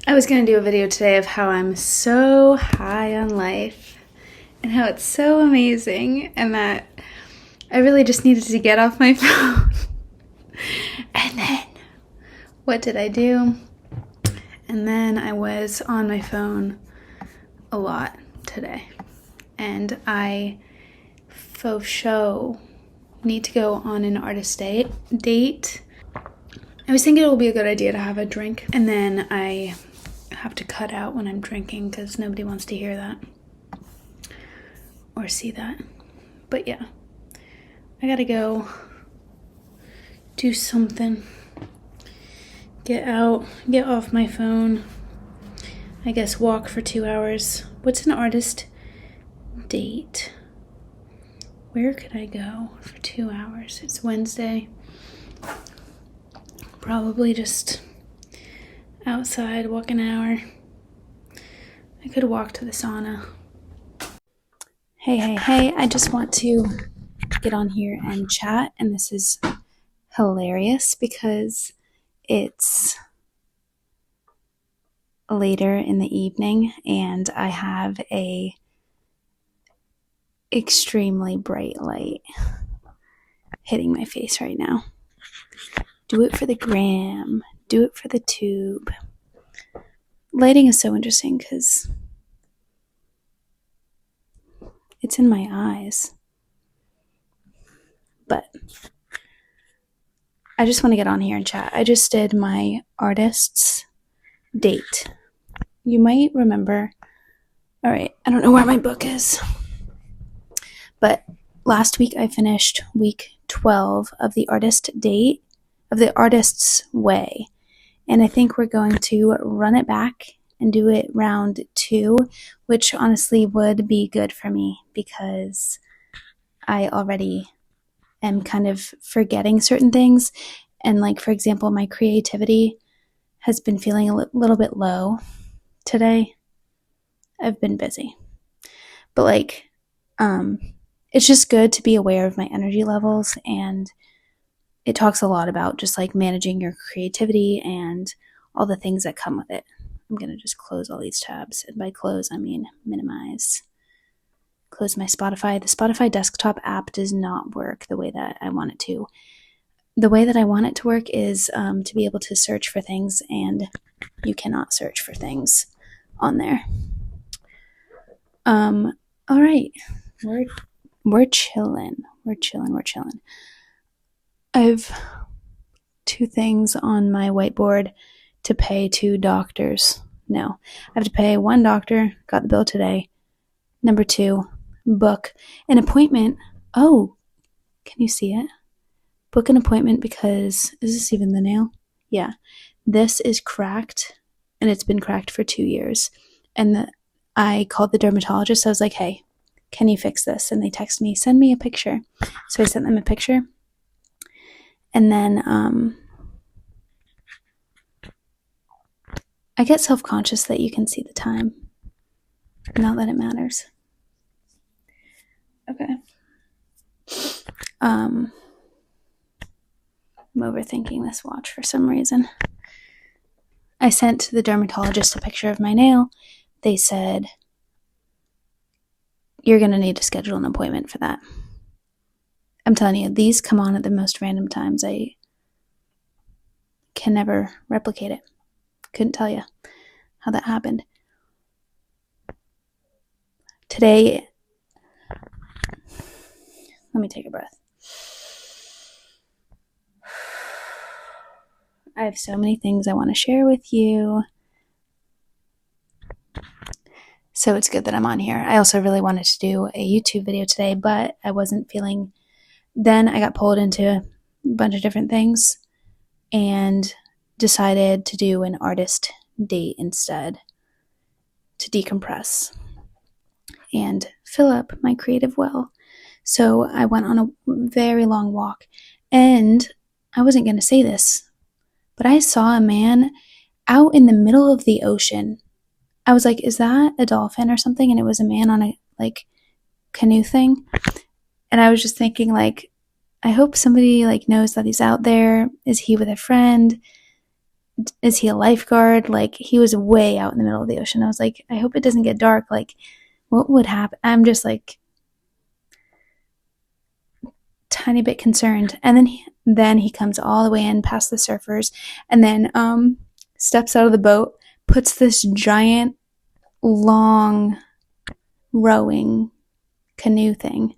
I was going to do a video today of how I'm so high on life and how it's so amazing and that I really just needed to get off my phone. And then, what did I do? And then I was on my phone a lot today. And I faux show need to go on an artist date. I was thinking it would be a good idea to have a drink, and then I have to cut out when I'm drinking because nobody wants to hear that or see that. But yeah, I gotta go do something. Get out, get off my phone. I guess walk for 2 hours. What's an artist date? Where could I go for 2 hours? It's Wednesday. Probably just outside, walk an hour. I could walk to the sauna. Hey, I just want to get on here and chat, and this is hilarious because it's later in the evening and I have a extremely bright light hitting my face right now. Do it for the gram. Do it for the tube. Lighting is so interesting because it's in my eyes. But I just want to get on here and chat. I just did my artist's date. You might remember. All right, I don't know where my book is. But last week I finished week 12 of the artist date, of the artist's way. And I think we're going to run it back and do it round 2, which honestly would be good for me because I already am kind of forgetting certain things. And like, for example, my creativity has been feeling a little bit low today. I've been busy. But like, it's just good to be aware of my energy levels, and it talks a lot about just like managing your creativity and all the things that come with it. I'm going to just close all these tabs. And by close, I mean minimize. Close my Spotify. The Spotify desktop app does not work the way that I want it to. The way that I want it to work is to be able to search for things, and you cannot search for things on there. All right. We're chilling. We're chilling. I have 2 things on my whiteboard to pay 2 doctors. No, I have to pay 1 doctor, got the bill today. Number 2, book an appointment. Oh, can you see it? Book an appointment because, is this even the nail? Yeah, this is cracked, and it's been cracked for 2 years. And I called the dermatologist. I was like, hey, can you fix this? And they text me, send me a picture. So I sent them a picture. And then I get self-conscious that you can see the time. Not that it matters. Okay. I'm overthinking this watch for some reason. I sent the dermatologist a picture of my nail. They said, you're going to need to schedule an appointment for that. I'm telling you, these come on at the most random times. I can never replicate it. Couldn't tell you how that happened. Today, let me take a breath. I have so many things I want to share with you. So it's good that I'm on here. I also really wanted to do a YouTube video today, but I wasn't feeling. Then I got pulled into a bunch of different things and decided to do an artist date instead to decompress and fill up my creative well. So I went on a very long walk, and I wasn't going to say this, but I saw a man out in the middle of the ocean. I was like, is that a dolphin or something? And it was a man on a like canoe thing. And I was just thinking, like, I hope somebody like knows that he's out there. Is he with a friend? is he a lifeguard? Like, he was way out in the middle of the ocean. I was like, I hope it doesn't get dark. Like, what would happen? I'm just like tiny bit concerned. And then he comes all the way in past the surfers, and then steps out of the boat, puts this giant long rowing canoe thing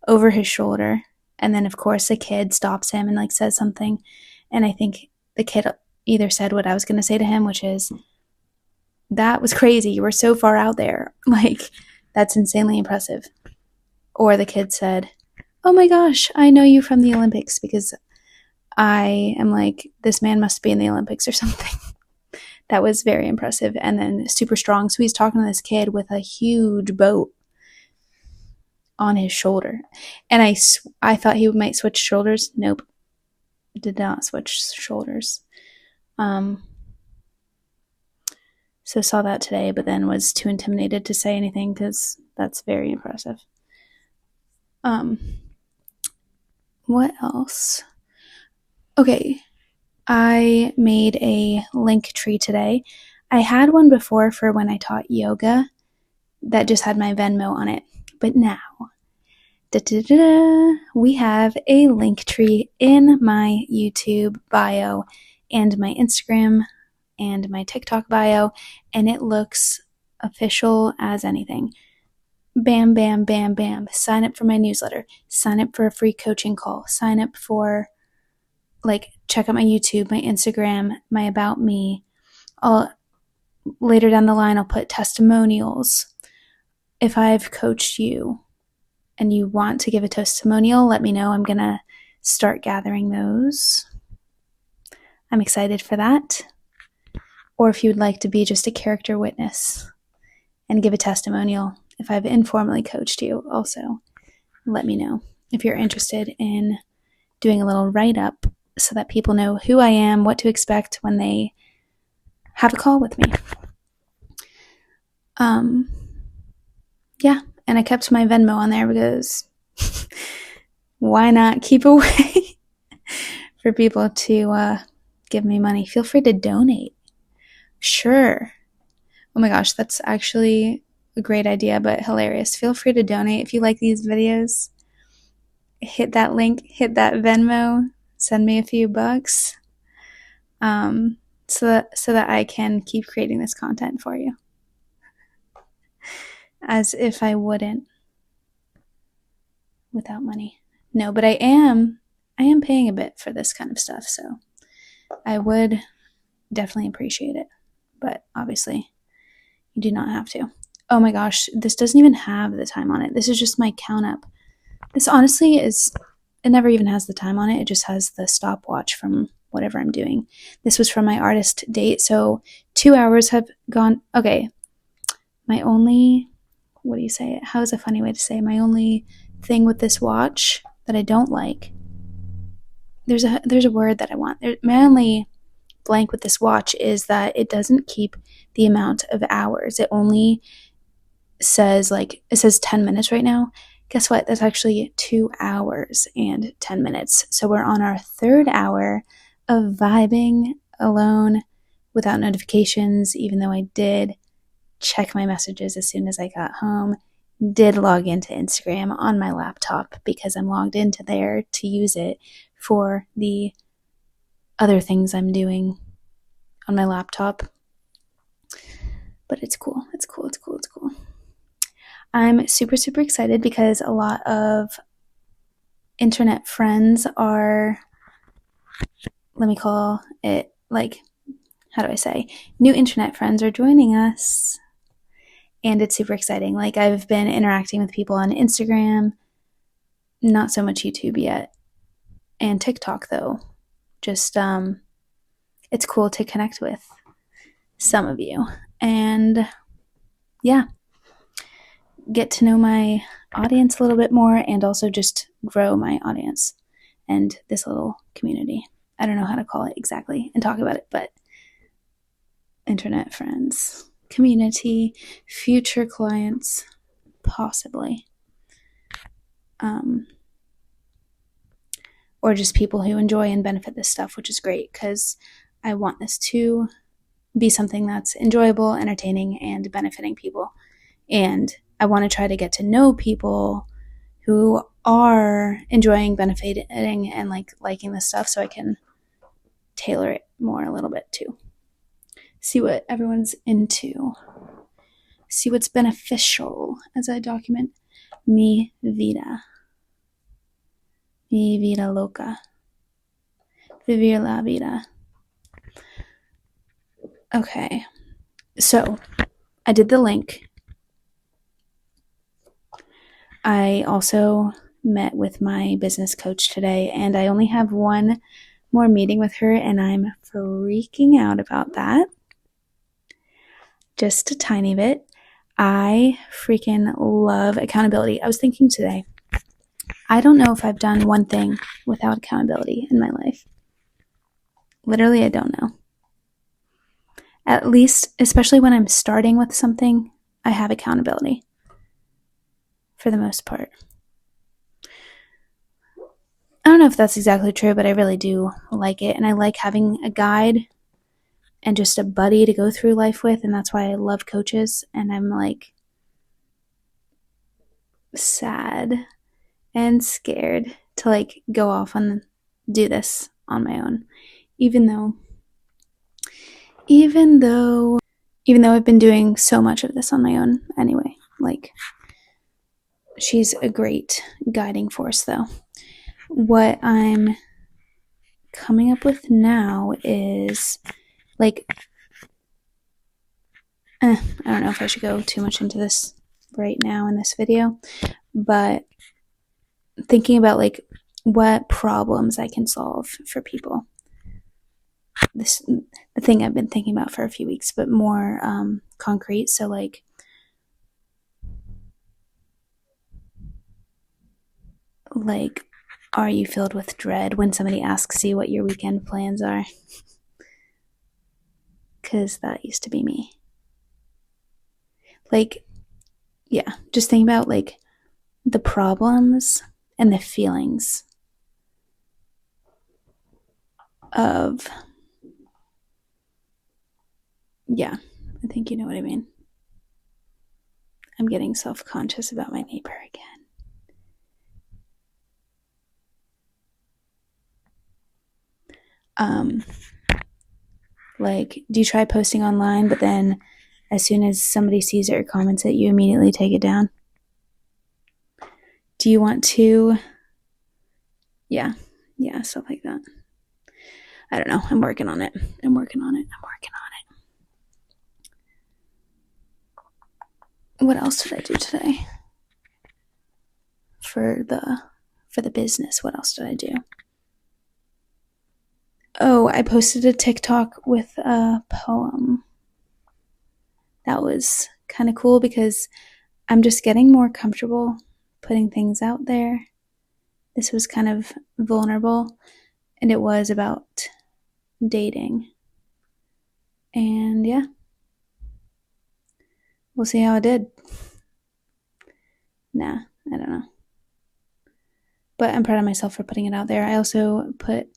over his shoulder. And then, of course, a kid stops him and like says something. And I think the kid either said what I was going to say to him, which is, that was crazy. You were so far out there. Like, that's insanely impressive. Or the kid said, oh my gosh, I know you from the Olympics, because I am like, this man must be in the Olympics or something. That was very impressive. And then super strong. So he's talking to this kid with a huge boat on his shoulder. And I thought he might switch shoulders. Nope. Did not switch shoulders. So saw that today, but then was too intimidated to say anything, because that's very impressive. What else? Okay, I made a link tree today. I had one before for when I taught yoga that just had my Venmo on it. But now, we have a link tree in my YouTube bio and my Instagram and my TikTok bio, and it looks official as anything. Bam, bam, bam, bam. Sign up for my newsletter. Sign up for a free coaching call. Sign up for, like, check out my YouTube, my Instagram, my About Me. Later down the line, I'll put testimonials. If I've coached you and you want to give a testimonial, let me know. I'm going to start gathering those. I'm excited for that. Or if you would like to be just a character witness and give a testimonial, if I've informally coached you, also let me know if you're interested in doing a little write-up so that people know who I am, what to expect when they have a call with me. Yeah, and I kept my Venmo on there because why not keep a way for people to give me money? Feel free to donate. Sure. Oh my gosh, that's actually a great idea, but hilarious. Feel free to donate if you like these videos. Hit that link, hit that Venmo, send me a few bucks, so that I can keep creating this content for you. As if I wouldn't without money. No, but I am paying a bit for this kind of stuff, so I would definitely appreciate it. But obviously, you do not have to. Oh my gosh, this doesn't even have the time on it. This is just my count up. This honestly it never even has the time on it. It just has the stopwatch from whatever I'm doing. This was from my artist date, so 2 hours have gone. Okay, my only, what do you say it? How is a funny way to say my only thing with this watch that I don't like? There's a word that I want. My only blank with this watch is that it doesn't keep the amount of hours. It only says, like, it says 10 minutes right now. Guess what? That's actually 2 hours and 10 minutes. So we're on our third hour of vibing alone without notifications, even though I did check my messages as soon as I got home. Did log into Instagram on my laptop because I'm logged into there to use it for the other things I'm doing on my laptop. But it's cool. It's cool. It's cool. It's cool. I'm super, super excited because a lot of internet friends are, let me call it, like, how do I say? New internet friends are joining us. And it's super exciting. Like, I've been interacting with people on Instagram, not so much YouTube yet, and TikTok though. Just, it's cool to connect with some of you. And yeah, get to know my audience a little bit more and also just grow my audience and this little community. I don't know how to call it exactly and talk about it, but internet friends, community, future clients, possibly. Or just people who enjoy and benefit this stuff, which is great because I want this to be something that's enjoyable, entertaining, and benefiting people. And I want to try to get to know people who are enjoying, benefiting, and liking this stuff, so I can tailor it more a little bit too. See what everyone's into. See what's beneficial as I document mi vida. Mi vida loca. Vivir la vida. Okay, so I did the link. I also met with my business coach today, and I only have one more meeting with her, and I'm freaking out about that. Just a tiny bit. I freaking love accountability. I was thinking today, I don't know if I've done one thing without accountability in my life. Literally, I don't know. At least, especially when I'm starting with something, I have accountability for the most part. I don't know if that's exactly true, but I really do like it. And I like having a guide and just a buddy to go through life with. And that's why I love coaches. And I'm like sad and scared to like go off and do this on my own. Even though I've been doing so much of this on my own anyway. Like, she's a great guiding force though. What I'm coming up with now is like, I don't know if I should go too much into this right now in this video, but thinking about like what problems I can solve for people. This the thing I've been thinking about for a few weeks, but more concrete. So like, are you filled with dread when somebody asks you what your weekend plans are? Because that used to be me. Like, yeah, just think about like the problems and the feelings of, yeah, I think you know what I mean. I'm getting self-conscious about my neighbor again. Like, do you try posting online, but then as soon as somebody sees it or comments it, you immediately take it down? Do you want to, yeah, stuff like that. I don't know. I'm working on it. What else did I do today? For the business, what else did I do? Oh, I posted a TikTok with a poem. That was kind of cool because I'm just getting more comfortable putting things out there. This was kind of vulnerable, and it was about dating. And yeah, we'll see how it did. Nah, I don't know. But I'm proud of myself for putting it out there. I also put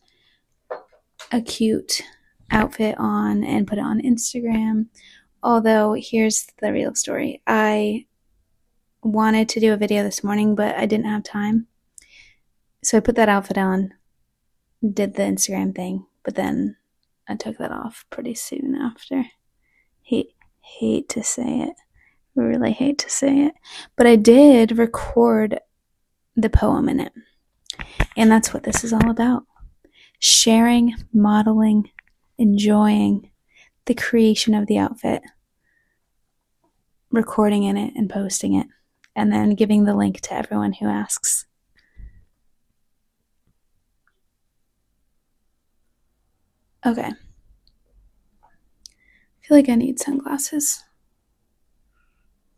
a cute outfit on and put it on Instagram. Although, here's the real story. I wanted to do a video this morning, but I didn't have time. So I put that outfit on, did the Instagram thing, but then I took that off pretty soon after. Hate to say it. Really hate to say it. But I did record the poem in it. And that's what this is all about. Sharing, modeling, enjoying the creation of the outfit, recording in it and posting it, and then giving the link to everyone who asks. Okay. I feel like I need sunglasses,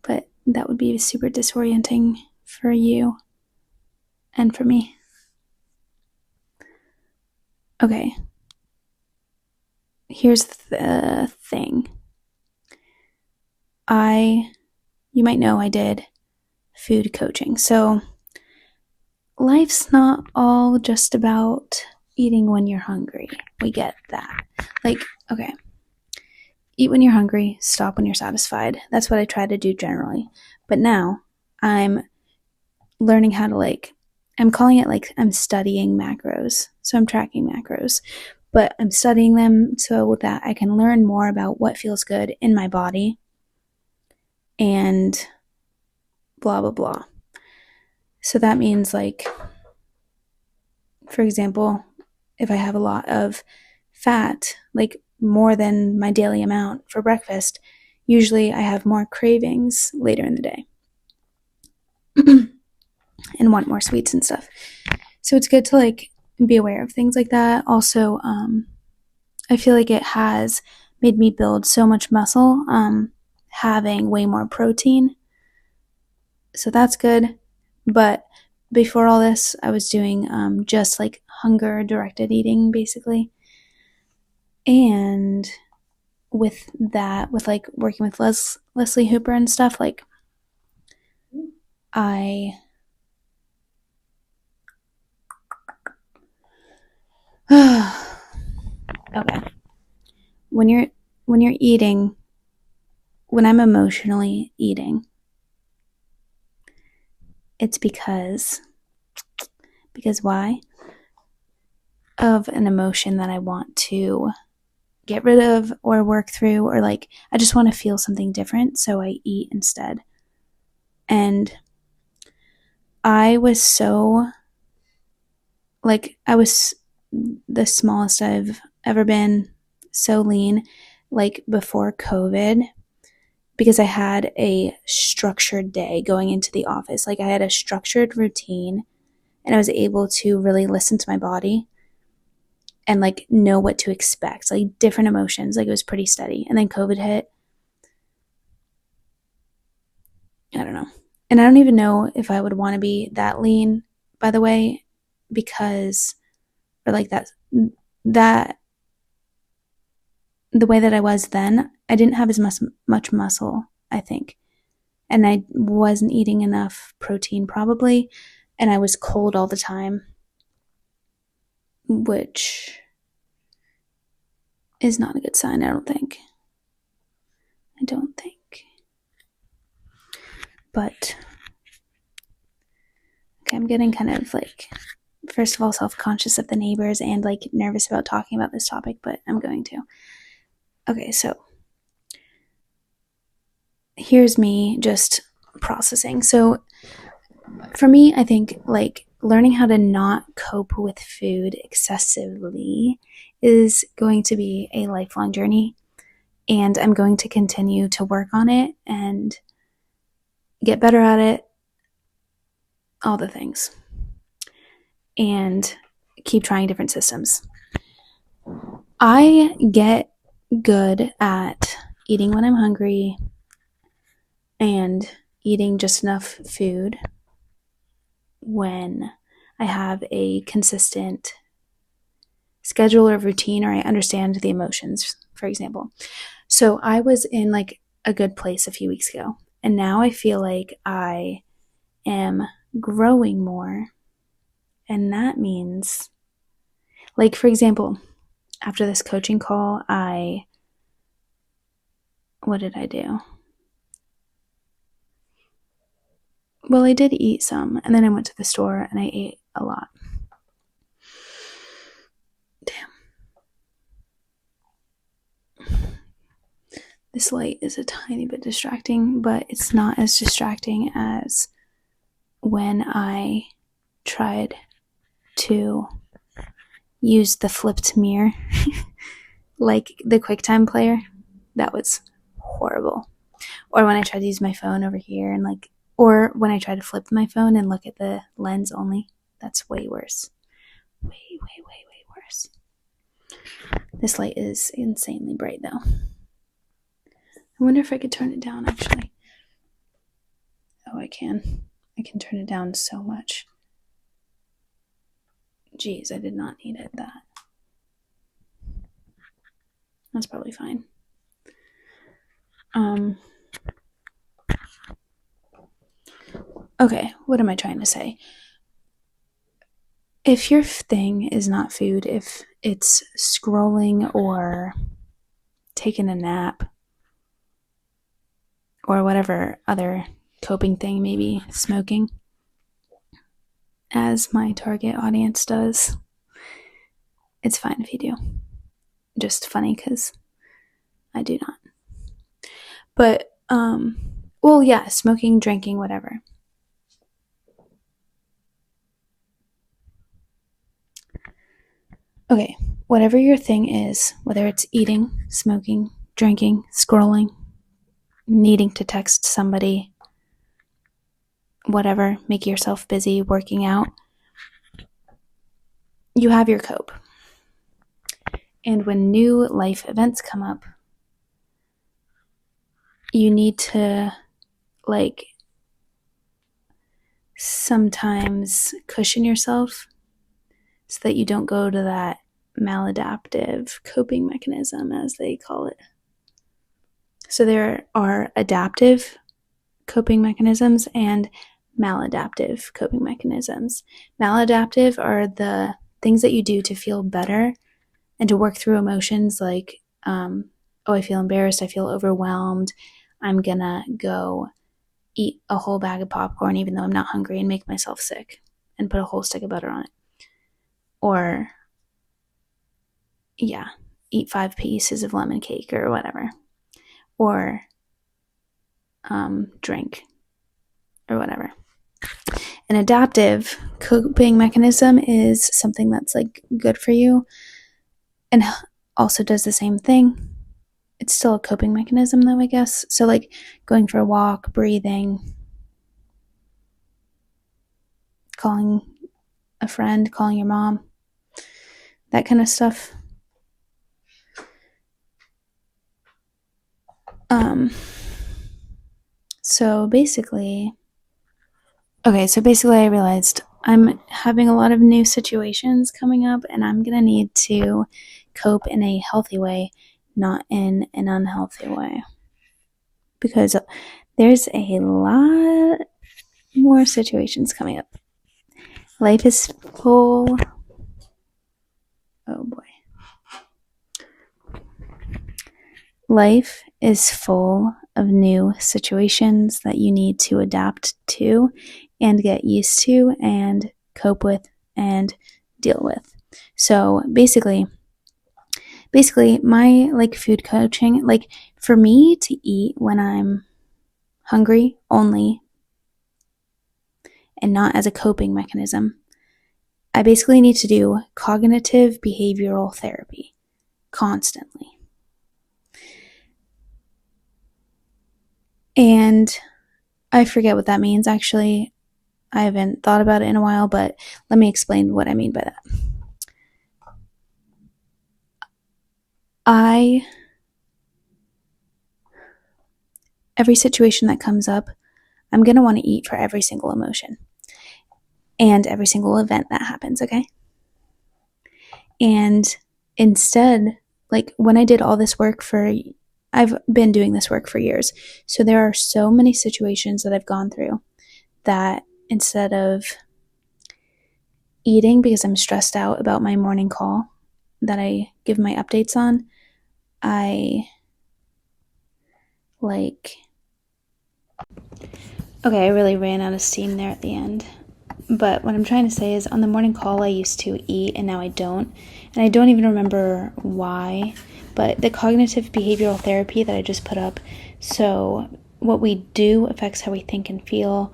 but that would be super disorienting for you and for me. Okay. Here's the thing. You might know I did food coaching. So life's not all just about eating when you're hungry. We get that. Like, okay, eat when you're hungry, stop when you're satisfied. That's what I try to do generally. But now I'm learning how to I'm calling it like I'm studying macros. So I'm tracking macros, but I'm studying them so that I can learn more about what feels good in my body and blah, blah, blah. So that means, like, for example, if I have a lot of fat, like more than my daily amount for breakfast, usually I have more cravings later in the day and want more sweets and stuff. So it's good to like be aware of things like that. Also, I feel like it has made me build so much muscle, having way more protein. So that's good. But before all this, I was doing just like hunger directed eating, basically. And with that, with like working with Leslie Hooper and stuff, like I okay. When you're eating, when I'm emotionally eating, it's because why? Of an emotion that I want to get rid of or work through, or like I just want to feel something different, so I eat instead. And I was so I was the smallest I've ever been, so lean, like before COVID, because I had a structured day going into the office. Like I had a structured routine and I was able to really listen to my body and like know what to expect, like different emotions. Like it was pretty steady. And then COVID hit. I don't know. And I don't even know if I would want to be that lean, by the way, because, or like that the way that I was then, I didn't have as much muscle, I think. And I wasn't eating enough protein, probably. And I was cold all the time, which is not a good sign, I don't think. But, okay, I'm getting kind of like, first of all, self-conscious of the neighbors and like nervous about talking about this topic, but I'm going to. Okay, so here's me just processing. So for me, I think like learning how to not cope with food excessively is going to be a lifelong journey, and I'm going to continue to work on it and get better at it, all the things, and keep trying different systems. I get good at eating when I'm hungry and eating just enough food when I have a consistent schedule or routine, or I understand the emotions, for example. So I was in like a good place a few weeks ago, and now I feel like I am growing more. And that means, like, for example, after this coaching call, what did I do? Well, I did eat some, and then I went to the store and I ate a lot. Damn. This light is a tiny bit distracting, but it's not as distracting as when I tried to use the flipped mirror, like the QuickTime player. That was horrible. Or when I tried to use my phone over here and like, or when I tried to flip my phone and look at the lens only. That's way worse. Way, way, way, way worse. This light is insanely bright though. I wonder if I could turn it down actually. Oh, I can. I can turn it down so much. Jeez, I did not need it that. That's probably fine. Okay, what am I trying to say? if your thing is not food, if it's scrolling or taking a nap or whatever other coping thing, maybe smoking, as my target audience does, it's fine if you do. Just funny because I do not. But, well, yeah, smoking, drinking, whatever. Okay, whatever your thing is, whether it's eating, smoking, drinking, scrolling, needing to text somebody, whatever, make yourself busy, working out, you have your cope. And when new life events come up, you need to, like, sometimes cushion yourself so that you don't go to that maladaptive coping mechanism, as they call it. So there are adaptive coping mechanisms and maladaptive coping mechanisms. Maladaptive are the things that you do to feel better and to work through emotions like, oh, I feel embarrassed, I feel overwhelmed, I'm gonna go eat a whole bag of popcorn even though I'm not hungry and make myself sick and put a whole stick of butter on it. Or, yeah, eat 5 pieces of lemon cake or whatever. Or drink or whatever. An adaptive coping mechanism is something that's like good for you and also does the same thing. It's still a coping mechanism though, I guess. So like going for a walk, breathing, calling a friend, calling your mom, that kind of stuff. So basically I realized I'm having a lot of new situations coming up and I'm going to need to cope in a healthy way, not in an unhealthy way. Because there's a lot more situations coming up. Life is full. Oh boy. Life is full of new situations that you need to adapt to and get used to and cope with and deal with. So basically my like food coaching, like for me to eat when I'm hungry only and not as a coping mechanism, I basically need to do cognitive behavioral therapy constantly. And I forget what that means, actually. I haven't thought about it in a while, but let me explain what I mean by that. Every situation that comes up, I'm going to want to eat for every single emotion and every single event that happens, okay? And instead, like when I did all this work I've been doing this work for years. So there are so many situations that I've gone through that instead of eating because I'm stressed out about my morning call that I give my updates on, I really ran out of steam there at the end. But what I'm trying to say is on the morning call I used to eat and now I don't. And I don't even remember why. But the cognitive behavioral therapy that I just put up, so what we do affects how we think and feel.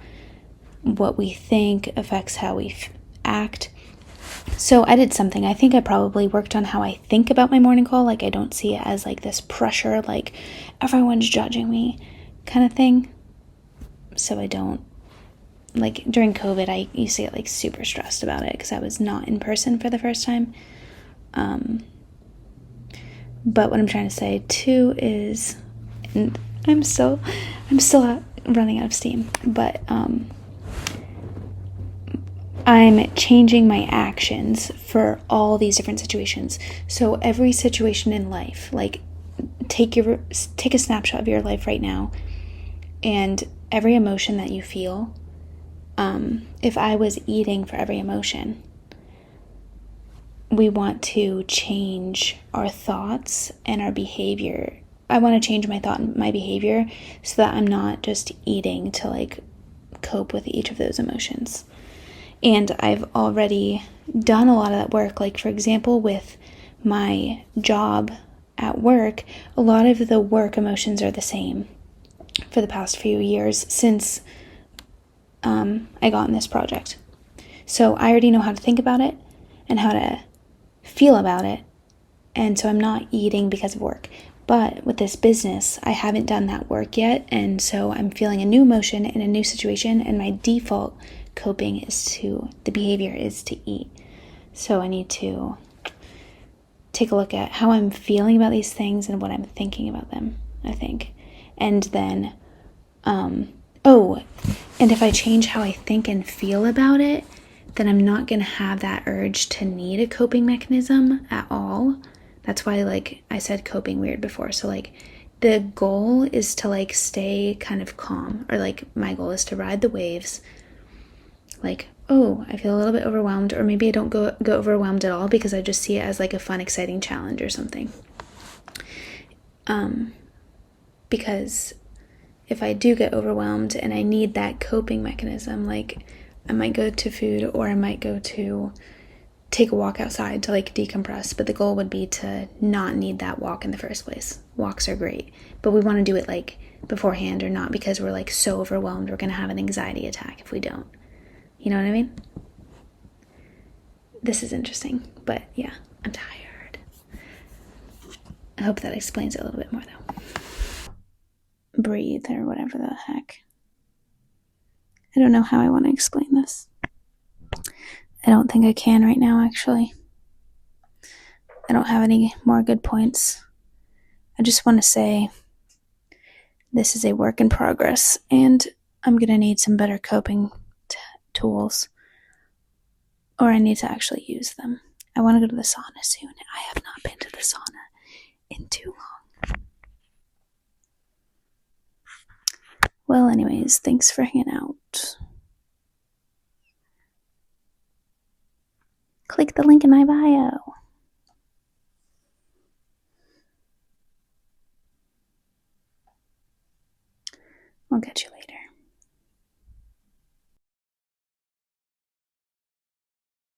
What we think affects how we act. So I did something. I think I probably worked on how I think about my morning call. Like I don't see it as like this pressure, like everyone's judging me kind of thing. So I don't, like during COVID, I used to get like super stressed about it because I was not in person for the first time. But what I'm trying to say too is, and I'm still running out of steam, but I'm changing my actions for all these different situations. So every situation in life, like take a snapshot of your life right now, and every emotion that you feel. If I was eating for every emotion, we want to change our thoughts and our behavior. I want to change my thought and my behavior so that I'm not just eating to like cope with each of those emotions. And I've already done a lot of that work. Like, for example, with my job at work, a lot of the work emotions are the same for the past few years since I got in this project. So I already know how to think about it and how to feel about it. And so I'm not eating because of work. But with this business, I haven't done that work yet. And so I'm feeling a new emotion in a new situation. And my default coping the behavior is to eat. So I need to take a look at how I'm feeling about these things and what I'm thinking about them, I think. And then, and if I change how I think and feel about it, then I'm not going to have that urge to need a coping mechanism at all. That's why, like, I said coping weird before. So, like, the goal is to, like, stay kind of calm. Or, like, my goal is to ride the waves. Like, oh, I feel a little bit overwhelmed. Or maybe I don't go overwhelmed at all because I just see it as, like, a fun, exciting challenge or something. Because if I do get overwhelmed and I need that coping mechanism, like, I might go to food or I might go to take a walk outside to like decompress, but the goal would be to not need that walk in the first place. Walks are great, but we want to do it like beforehand or not because we're like so overwhelmed we're going to have an anxiety attack if we don't. You know what I mean? This is interesting, but yeah, I'm tired. I hope that explains it a little bit more though. Breathe or whatever the heck. I don't know how I want to explain this. I don't think I can right now, actually. I don't have any more good points. I just want to say this is a work in progress, and I'm going to need some better coping tools, or I need to actually use them. I want to go to the sauna soon. I have not been to the sauna in too long. Well, anyways, thanks for hanging out. Click the link in my bio. I'll catch you later.